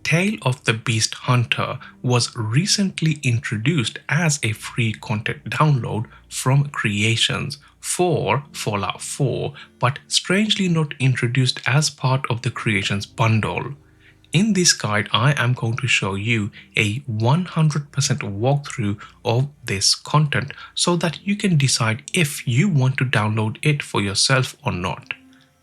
Tale of the Beast Hunter was recently introduced as a free content download from Creations for Fallout 4, but strangely not introduced as part of the Creations bundle. In this guide, I am going to show you a 100% walkthrough of this content so that you can decide if you want to download it for yourself or not.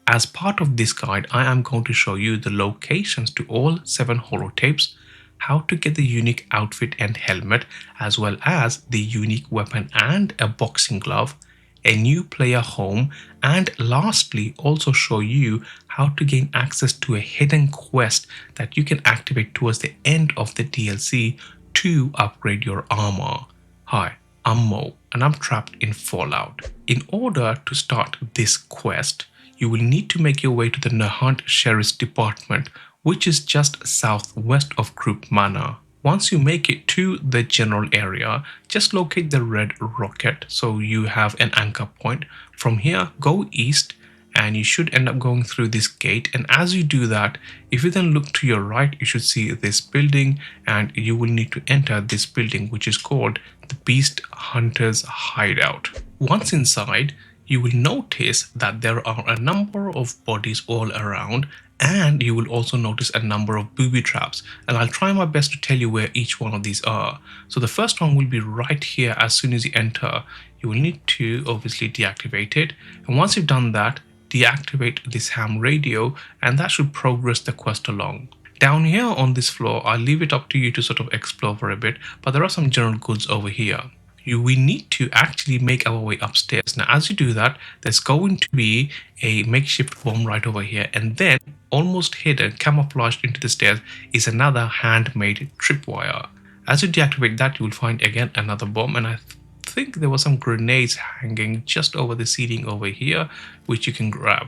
As part of this guide, I am going to show you the locations to all 7 holotapes, how to get the unique outfit and helmet, as well as the unique weapon and a boxing glove, a new player home, and lastly also show you how to gain access to a hidden quest that you can activate towards the end of the DLC to upgrade your armor. Hi, I'm Mo and I'm trapped in Fallout. In order to start this quest, you will need to make your way to the Nahant Sheriff's Department, which is just southwest of Croup Manor. Once you make it to the general area, just locate the red rocket so you have an anchor point. From here, go east and you should end up going through this gate, and as you do that, if you then look to your right, you should see this building and you will need to enter this building, which is called the Beast Hunter's Hideout. Once inside, you will notice that there are a number of bodies all around, and you will also notice a number of booby traps, and I'll try my best to tell you where each one of these are. So the first one will be right here. As soon as you enter, you will need to obviously deactivate it, and once you've done that, deactivate this ham radio, and that should progress the quest along. Down here on this floor, I'll leave it up to you to sort of explore for a bit, but there are some general goods over here. We need to actually make our way upstairs. Now, as you do that, there's going to be a makeshift bomb right over here, and then almost hidden, camouflaged into the stairs, is another handmade tripwire. As you deactivate that, you will find again another bomb, and I think there were some grenades hanging just over the ceiling over here, which you can grab.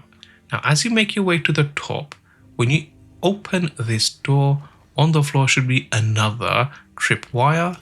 Now, as you make your way to the top, when you open this door, on the floor should be another tripwire.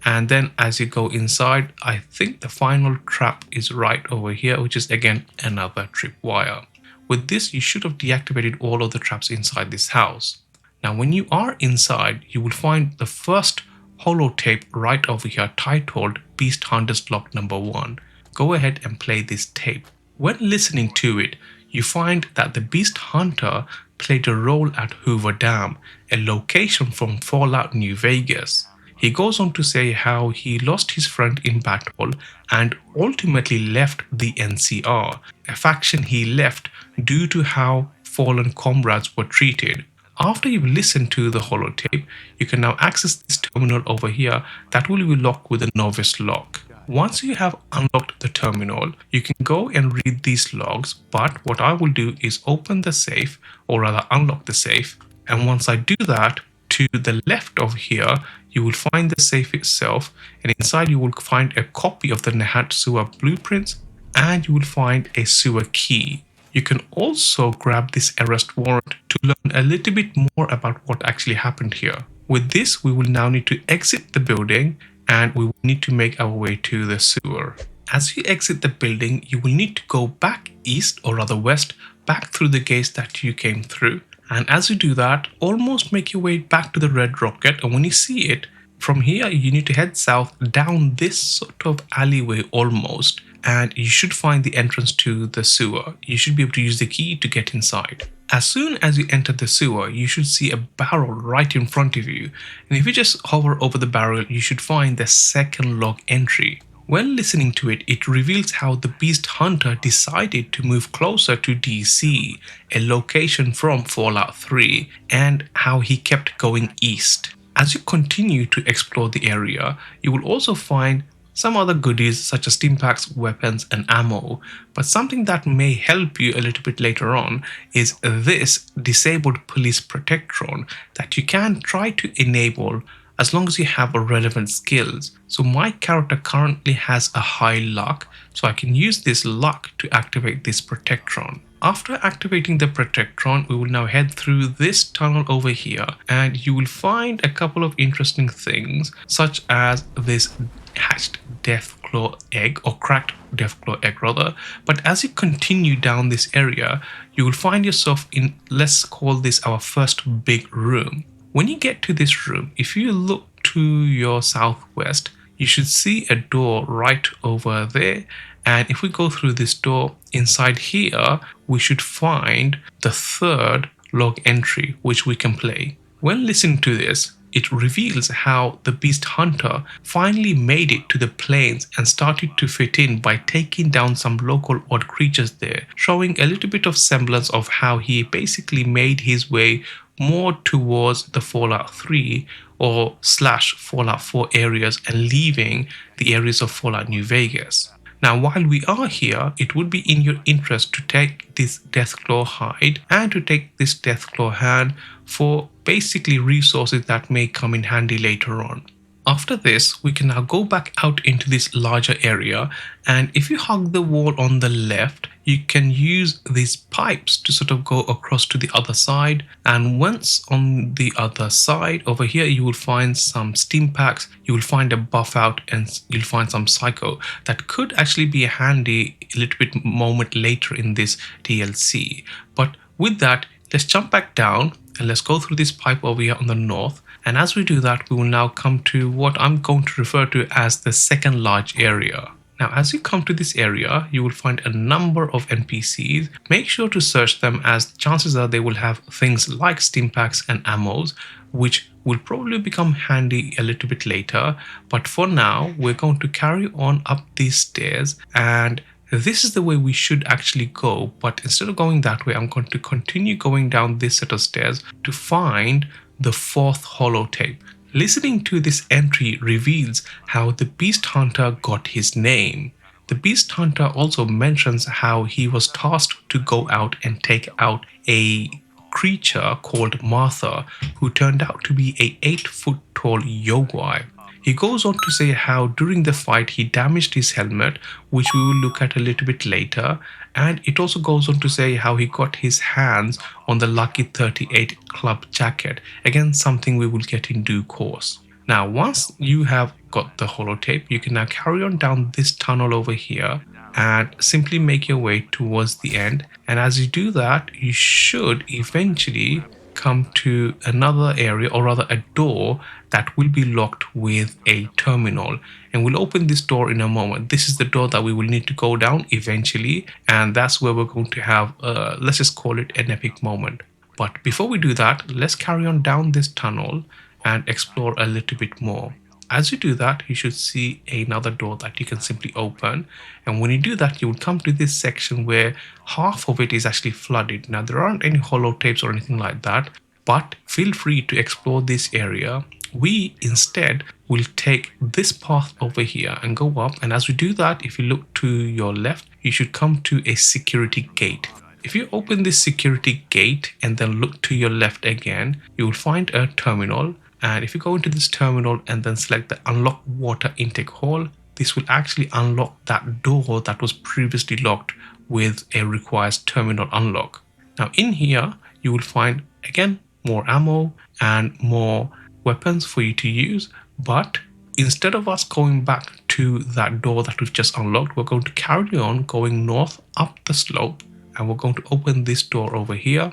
And then as you go inside, I think the final trap is right over here, which is again another tripwire. With this, you should have deactivated all of the traps inside this house. Now, when you are inside, you will find the first holotape right over here titled Beast Hunter's Log Number 1. Go ahead and play this tape. When listening to it, you find that the Beast Hunter played a role at Hoover Dam, a location from Fallout New Vegas. He goes on to say how he lost his friend in battle and ultimately left the NCR, a faction he left due to how fallen comrades were treated. After you've listened to the holotape, you can now access this terminal over here that will be locked with a novice lock. Once you have unlocked the terminal, you can go and read these logs, but what I will do is open the safe, or rather unlock the safe, and once I do that, to the left of here, you will find the safe itself, and inside you will find a copy of the Nahant sewer blueprints, and you will find a sewer key. You can also grab this arrest warrant to learn a little bit more about what actually happened here. With this, we will now need to exit the building, and we will need to make our way to the sewer. As you exit the building, you will need to go back east, or rather west, back through the gates that you came through. And as you do that, almost make your way back to the red rocket, and when you see it, from here you need to head south down this sort of alleyway almost, and you should find the entrance to the sewer. You should be able to use the key to get inside. As soon as you enter the sewer, you should see a barrel right in front of you, and if you just hover over the barrel, you should find the second log entry. When listening to it, it reveals how the Beast Hunter decided to move closer to DC, a location from Fallout 3, and how he kept going east. As you continue to explore the area, you will also find some other goodies such as stimpaks, weapons, and ammo, but something that may help you a little bit later on is this disabled police protectron that you can try to enable as long as you have relevant skills. So my character currently has a high luck, so I can use this luck to activate this protectron. After activating the protectron, we will now head through this tunnel over here, and you will find a couple of interesting things, such as this hatched deathclaw egg, or cracked deathclaw egg rather. But as you continue down this area, you will find yourself in, let's call this our first big room. When you get to this room, if you look to your southwest, you should see a door right over there. And if we go through this door, inside here, we should find the third log entry, which we can play. When listening to this, it reveals how the beast hunter finally made it to the plains and started to fit in by taking down some local odd creatures there, showing a little bit of semblance of how he basically made his way more towards the Fallout 3 or slash Fallout 4 areas and leaving the areas of Fallout New Vegas. Now, while we are here, it would be in your interest to take this Deathclaw hide and to take this Deathclaw hand for basically resources that may come in handy later on. After this, we can now go back out into this larger area, and if you hug the wall on the left, you can use these pipes to sort of go across to the other side. And once on the other side over here, you will find some steam packs, you will find a buff out, and you'll find some psycho that could actually be a handy a little bit moment later in this DLC. But with that, let's jump back down and let's go through this pipe over here on the north. And as we do that, we will now come to what I'm going to refer to as the second large area. Now, as you come to this area, you will find a number of NPCs. Make sure to search them, as chances are they will have things like stim packs and ammos, which will probably become handy a little bit later. But for now, we're going to carry on up these stairs, and this is the way we should actually go. But instead of going that way, I'm going to continue going down this set of stairs to find the fourth holotape. Listening to this entry reveals how the Beast Hunter got his name. The Beast Hunter also mentions how he was tasked to go out and take out a creature called Martha, who turned out to be a 8-foot tall Yogwai. He goes on to say how during the fight he damaged his helmet, which we will look at a little bit later, and it also goes on to say how he got his hands on the Lucky 38 club jacket, again something we will get in due course. Now, once you have got the holotape, you can now carry on down this tunnel over here and simply make your way towards the end. And as you do that, you should eventually come to another area, or rather a door that will be locked with a terminal, and we'll open this door in a moment. This is the door that we will need to go down eventually, and that's where we're going to have let's just call it an epic moment. But before we do that, let's carry on down this tunnel and explore a little bit more. As you do that, you should see another door that you can simply open, and when you do that, you will come to this section where half of it is actually flooded. Now, there aren't any holotapes or anything like that, but feel free to explore this area. We instead will take this path over here and go up, and as we do that, if you look to your left, you should come to a security gate. If you open this security gate and then look to your left again, you will find a terminal. And if you go into this terminal and then select the unlock water intake hole, this will actually unlock that door that was previously locked with a requires terminal unlock. Now in here, you will find again more ammo and more weapons for you to use. But instead of us going back to that door that we've just unlocked, we're going to carry on going north up the slope, and we're going to open this door over here.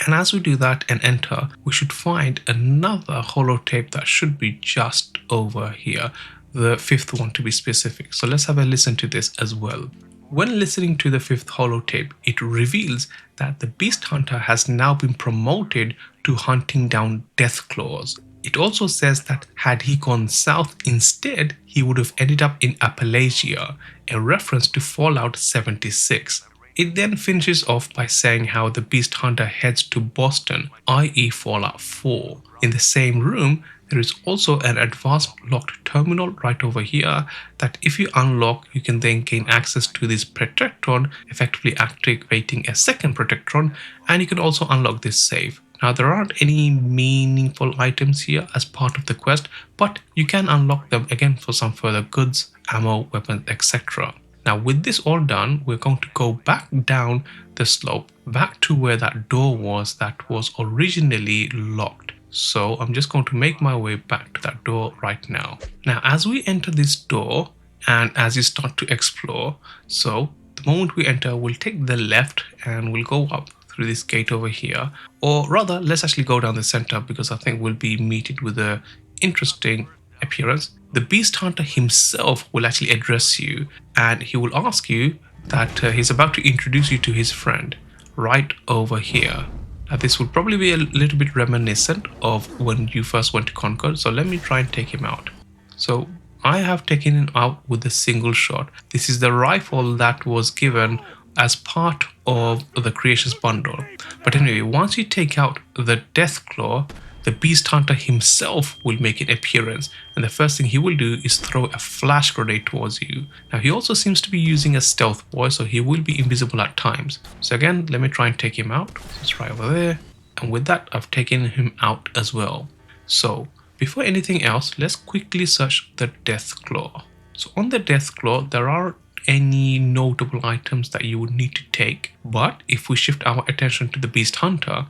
And as we do that and enter, we should find another holotape that should be just over here, the fifth one to be specific. So let's have a listen to this as well. When listening to the fifth holotape, it reveals that the Beast Hunter has now been promoted to hunting down Deathclaws. It also says that had he gone south instead, he would have ended up in Appalachia, a reference to Fallout 76. It then finishes off by saying how the Beast Hunter heads to Boston, i.e. Fallout 4. In the same room, there is also an advanced locked terminal right over here that if you unlock, you can then gain access to this Protectron, effectively activating a second Protectron, and you can also unlock this save. Now, there aren't any meaningful items here as part of the quest, but you can unlock them again for some further goods, ammo, weapons, etc. Now, with this all done, we're going to go back down the slope, back to where that door was that was originally locked. So I'm just going to make my way back to that door right now. Now, as we enter this door and as you start to explore, so the moment we enter, we'll take the left and we'll go up through this gate over here, or rather let's actually go down the center because I think we'll be meeting with a interesting appearance. The beast hunter himself will actually address you, and he will ask you that he's about to introduce you to his friend right over here. Now this will probably be a little bit reminiscent of when you first went to Concord, so let me try and take him out. So I have taken him out with a single shot. This is the rifle that was given as part of the Creations bundle. But anyway, once you take out the Deathclaw, the Beast Hunter himself will make an appearance, and the first thing he will do is throw a flash grenade towards you. Now he also seems to be using a stealth boy, so he will be invisible at times. So again, let me try and take him out. It's right over there, and with that I've taken him out as well. So before anything else, let's quickly search the Deathclaw. So on the Deathclaw, there aren't any notable items that you would need to take, but if we shift our attention to the Beast Hunter,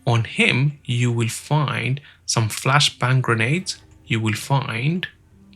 on him you will find some flashbang grenades, you will find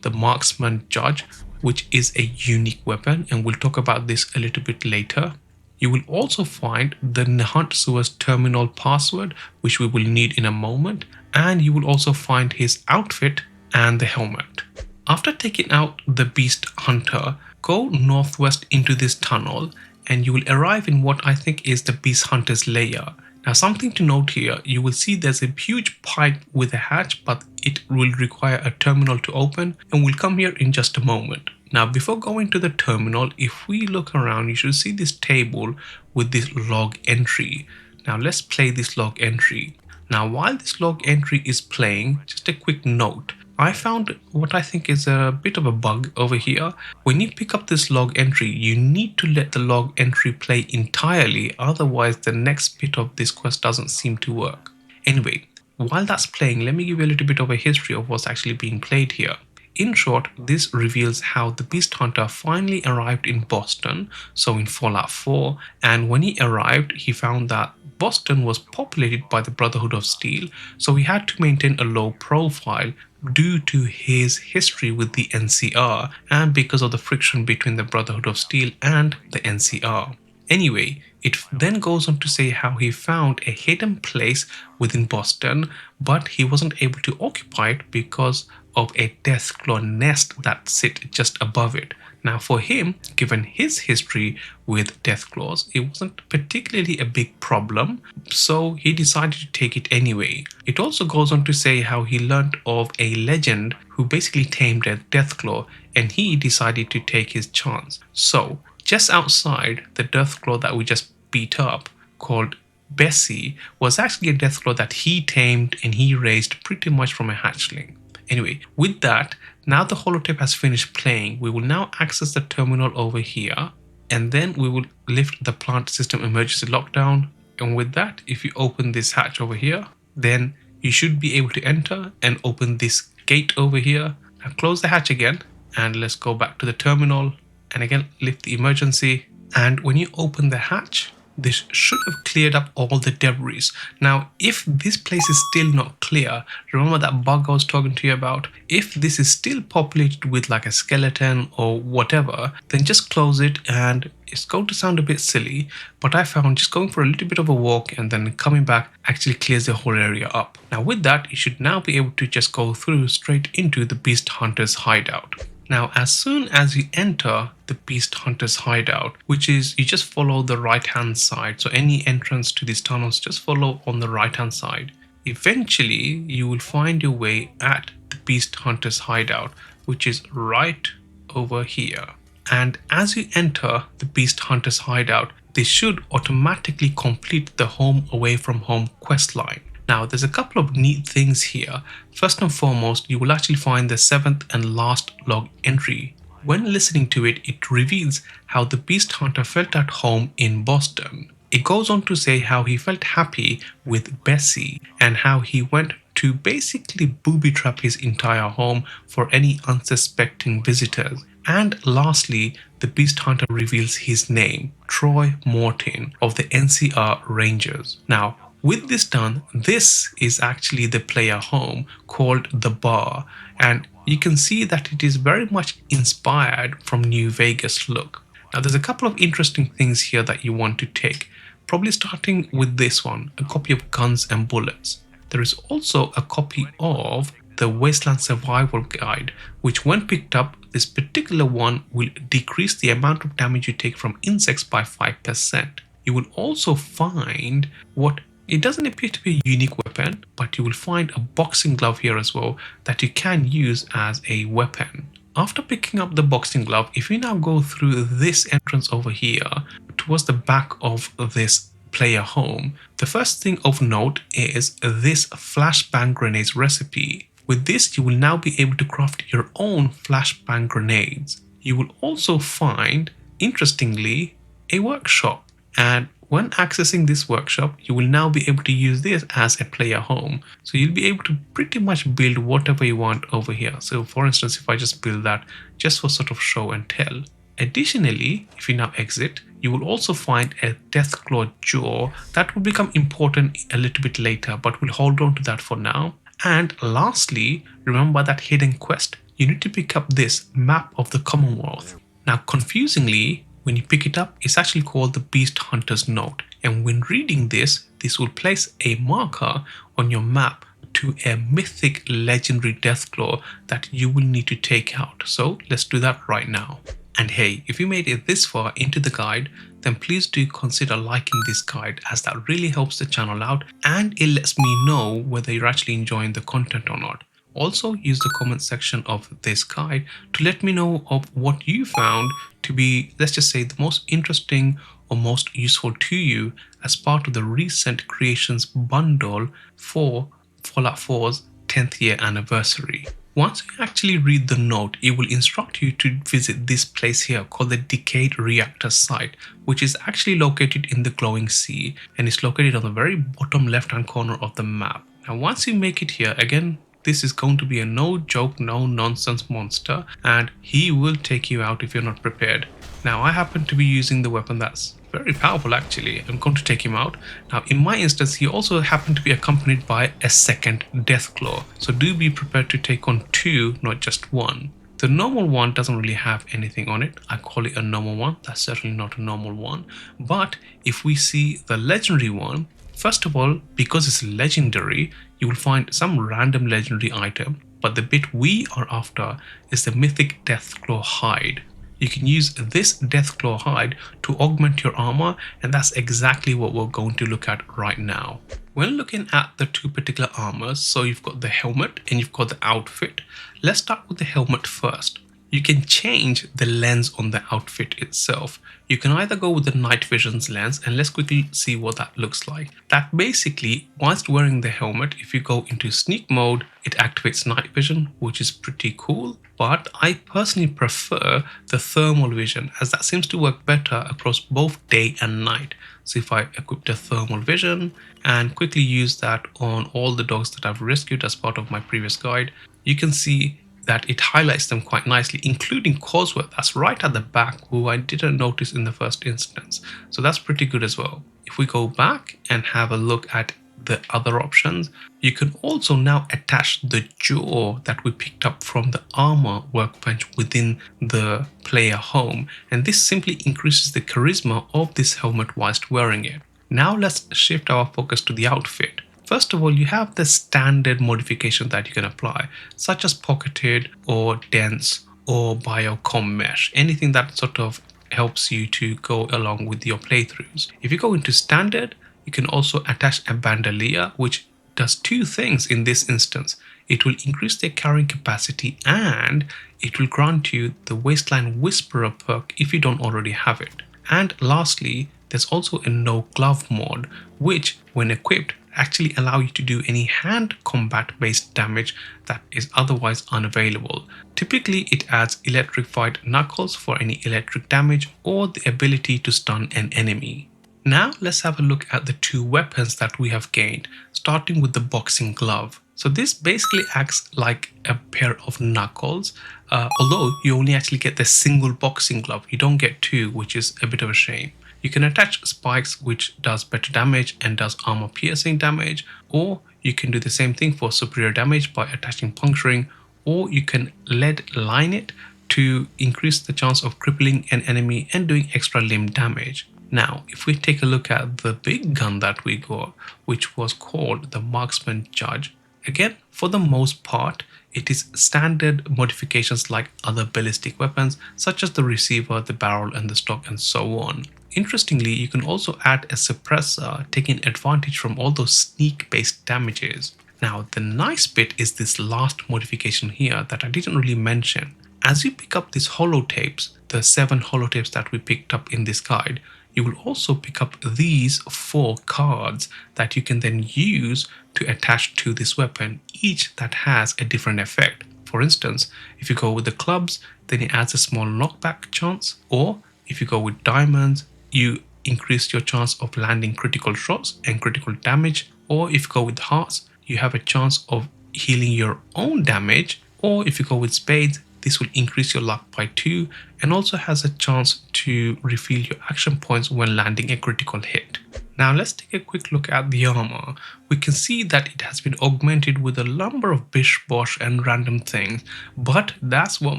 the Marksman Judge, which is a unique weapon, and we'll talk about this a little bit later. You will also find the Nahant Sua's terminal password, which we will need in a moment, and you will also find his outfit and the helmet. After taking out the Beast Hunter, go northwest into this tunnel and you will arrive in what I think is the Beast Hunter's lair. Now something to note here, you will see there's a huge pipe with a hatch, but it will require a terminal to open, and we'll come here in just a moment. Now before going to the terminal, if we look around, you should see this table with this log entry. Now let's play this log entry. Now while this log entry is playing, just a quick note. I found what I think is a bit of a bug over here. When you pick up this log entry, you need to let the log entry play entirely, otherwise the next bit of this quest doesn't seem to work. Anyway, while that's playing, let me give you a little bit of a history of what's actually being played here. In short, this reveals how the Beast Hunter finally arrived in Boston, so in Fallout 4, and when he arrived, he found that Boston was populated by the Brotherhood of Steel, so he had to maintain a low profile due to his history with the NCR and because of the friction between the Brotherhood of Steel and the NCR. Anyway, it then goes on to say how he found a hidden place within Boston, but he wasn't able to occupy it because of a Deathclaw nest that sit just above it. Now for him, given his history with Deathclaws, it wasn't particularly a big problem, so he decided to take it anyway. It also goes on to say how he learned of a legend who basically tamed a Deathclaw, and he decided to take his chance. So just outside, the Deathclaw that we just beat up, called Bessie, was actually a Deathclaw that he tamed and he raised pretty much from a hatchling. Anyway, with that, now the holotape has finished playing, we will now access the terminal over here, and then we will lift the plant system emergency lockdown. And with that, if you open this hatch over here, then you should be able to enter and open this gate over here. Now close the hatch again, and let's go back to the terminal, and again lift the emergency. And when you open the hatch, this should have cleared up all the debris. Now, if this place is still not clear, remember that bug I was talking to you about? If this is still populated with like a skeleton or whatever, then just close it, and it's going to sound a bit silly, but I found just going for a little bit of a walk and then coming back actually clears the whole area up. Now with that, you should now be able to just go through straight into the Beast Hunter's hideout. Now, as soon as you enter the Beast Hunter's hideout, which is you just follow the right hand side, so any entrance to these tunnels, just follow on the right hand side. Eventually, you will find your way at the Beast Hunter's hideout, which is right over here. And as you enter the Beast Hunter's hideout, this should automatically complete the Home Away from Home quest line. Now, there's a couple of neat things here. First and foremost, you will actually find the 7th and last log entry. When listening to it, it reveals how the Beast Hunter felt at home in Boston. It goes on to say how he felt happy with Bessie and how he went to basically booby trap his entire home for any unsuspecting visitors. And lastly, the Beast Hunter reveals his name, Troy Morton of the NCR Rangers. Now, with this done, this is actually the player home called The Bar, and you can see that it is very much inspired from New Vegas look. Now there's a couple of interesting things here that you want to take. probably starting with this one, a copy of Guns and Bullets. There is also a copy of the Wasteland Survival Guide, which when picked up, this particular one will decrease the amount of damage you take from insects by 5%. You will also find what it doesn't appear to be a unique weapon, but you will find a boxing glove here as well that you can use as a weapon. After picking up the boxing glove, if you now go through this entrance over here towards the back of this player home, the first thing of note is this flashbang grenades recipe. With this, you will now be able to craft your own flashbang grenades. You will also find, interestingly, a workshop, and when accessing this workshop, you will now be able to use this as a player home. So you'll be able to pretty much build whatever you want over here. So for instance, if I just build that just for sort of show and tell. Additionally, if you now exit, you will also find a Deathclaw jaw that will become important a little bit later, but we'll hold on to that for now. And lastly, remember that hidden quest. You need to pick up this map of the Commonwealth. Now, confusingly, when you pick it up, it's actually called the Beast Hunter's Note. And when reading this, this will place a marker on your map to a mythic legendary Deathclaw that you will need to take out. So let's do that right now. And hey, if you made it this far into the guide, then please do consider liking this guide, as that really helps the channel out and it lets me know whether you're actually enjoying the content or not. Also, use the comment section of this guide to let me know of what you found to be, let's just say, the most interesting or most useful to you as part of the recent creations bundle for Fallout 4's 10th year anniversary. Once you actually read the note, it will instruct you to visit this place here called the Decayed Reactor site, which is actually located in the Glowing Sea and is located on the very bottom left hand corner of the map. Now once you make it here, again, this is going to be a no joke, no nonsense monster, and he will take you out if you're not prepared. Now I happen to be using the weapon that's very powerful actually. I'm going to take him out. Now in my instance, he also happened to be accompanied by a second Deathclaw. So do be prepared to take on two, not just one. The normal one doesn't really have anything on it. I call it a normal one. That's certainly not a normal one. But if we see the legendary one, first of all, because it's legendary, you will find some random legendary item. But the bit we are after is the mythic Deathclaw hide. You can use this Deathclaw hide to augment your armor, and that's exactly what we're going to look at right now. When looking at the two particular armors, so you've got the helmet and you've got the outfit. Let's start with the helmet first. You can change the lens on the outfit itself. You can either go with the night vision's lens, and let's quickly see what that looks like. That basically, whilst wearing the helmet, if you go into sneak mode, it activates night vision, which is pretty cool. But I personally prefer the thermal vision, as that seems to work better across both day and night. So if I equip the thermal vision and quickly use that on all the dogs that I've rescued as part of my previous guide, you can see that it highlights them quite nicely, including Cosworth, that's right at the back, who I didn't notice in the first instance. So that's pretty good as well. If we go back and have a look at the other options, you can also now attach the jaw that we picked up from the armor workbench within the player home, and this simply increases the charisma of this helmet whilst wearing it. Now let's shift our focus to the outfit. First of all, you have the standard modifications that you can apply, such as pocketed or dense or biocom mesh, anything that sort of helps you to go along with your playthroughs. If you go into standard, you can also attach a bandolier, which does two things in this instance. It will increase their carrying capacity and it will grant you the Wasteland Whisperer perk if you don't already have it. And lastly, there's also a no glove mod, which when equipped actually allow you to do any hand combat based damage that is otherwise unavailable. Typically it adds electrified knuckles for any electric damage or the ability to stun an enemy. Now let's have a look at the two weapons that we have gained, starting with the boxing glove. So this basically acts like a pair of knuckles, although you only actually get the single boxing glove, you don't get two, which is a bit of a shame. You can attach spikes, which does better damage and does armor piercing damage, or you can do the same thing for superior damage by attaching puncturing, or you can lead line it to increase the chance of crippling an enemy and doing extra limb damage. Now, if we take a look at the big gun that we got, which was called the Marksman Judge, again, for the most part, it is standard modifications like other ballistic weapons, such as the receiver, the barrel, and the stock, and so on. Interestingly, you can also add a suppressor, taking advantage from all those sneak-based damages. Now, the nice bit is this last modification here that I didn't really mention. As you pick up these holotapes, the 7 holotapes that we picked up in this guide, you will also pick up these 4 cards that you can then use to attach to this weapon, each that has a different effect. For instance, if you go with the clubs, then it adds a small knockback chance, or if you go with diamonds, you increase your chance of landing critical shots and critical damage, or if you go with hearts, you have a chance of healing your own damage, or if you go with spades, this will increase your luck by 2 and also has a chance to refill your action points when landing a critical hit. Now let's take a quick look at the armor. We can see that it has been augmented with a number of bish bosh and random things, but that's what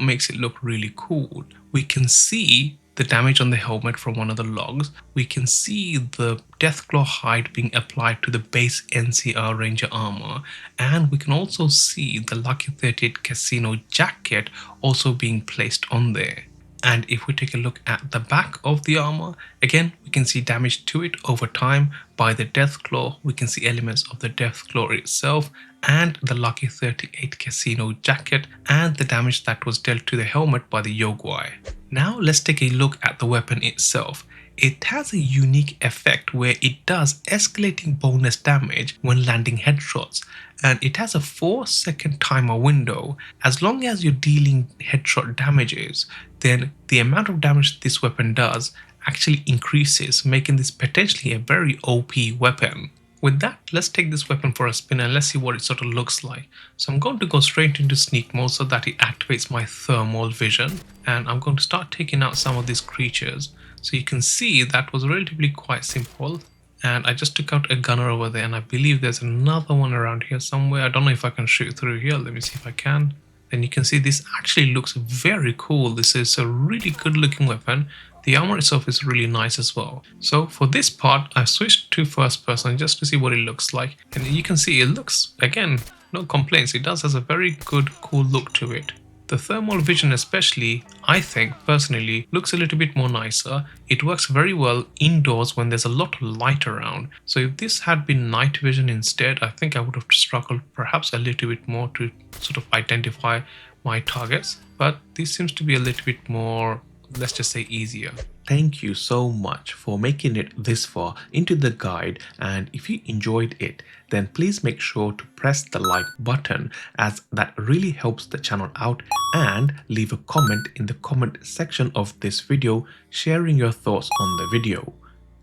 makes it look really cool. We can see the damage on the helmet from one of the logs. We can see the Deathclaw hide being applied to the base NCR Ranger armor, and we can also see the Lucky 38 Casino jacket also being placed on there. And if we take a look at the back of the armor, again we can see damage to it over time by the Deathclaw. We can see elements of the Deathclaw itself and the Lucky 38 Casino jacket and the damage that was dealt to the helmet by the Yogwai. Now let's take a look at the weapon itself. It has a unique effect where it does escalating bonus damage when landing headshots, and it has a 4-second timer window. As long as you're dealing headshot damages, then the amount of damage this weapon does actually increases, making this potentially a very OP weapon. With that, let's take this weapon for a spin and let's see what it sort of looks like. So I'm going to go straight into sneak mode so that it activates my thermal vision, and I'm going to start taking out some of these creatures. So you can see that was relatively quite simple, and I just took out a gunner over there, and I believe there's another one around here somewhere. I don't know if I can shoot through here. Let me see if I can. Then you can see this actually looks very cool. This is a really good looking weapon. The armor itself is really nice as well. So for this part, I've switched to first person just to see what it looks like. And you can see it looks, again, no complaints. It does has a very good, cool look to it. The thermal vision especially, I think, personally, looks a little bit more nicer. It works very well indoors when there's a lot of light around. So if this had been night vision instead, I think I would have struggled perhaps a little bit more to sort of identify my targets. But this seems to be a little bit more, let's just say, easier. Thank you so much for making it this far into the guide, and if you enjoyed it, then please make sure to press the like button, as that really helps the channel out, and leave a comment in the comment section of this video sharing your thoughts on the video.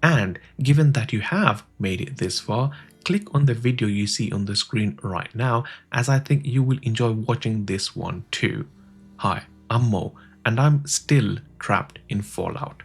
And given that you have made it this far, click on the video you see on the screen right now, as I think you will enjoy watching this one too. Hi, I'm Mo, and I'm still trapped in Fallout.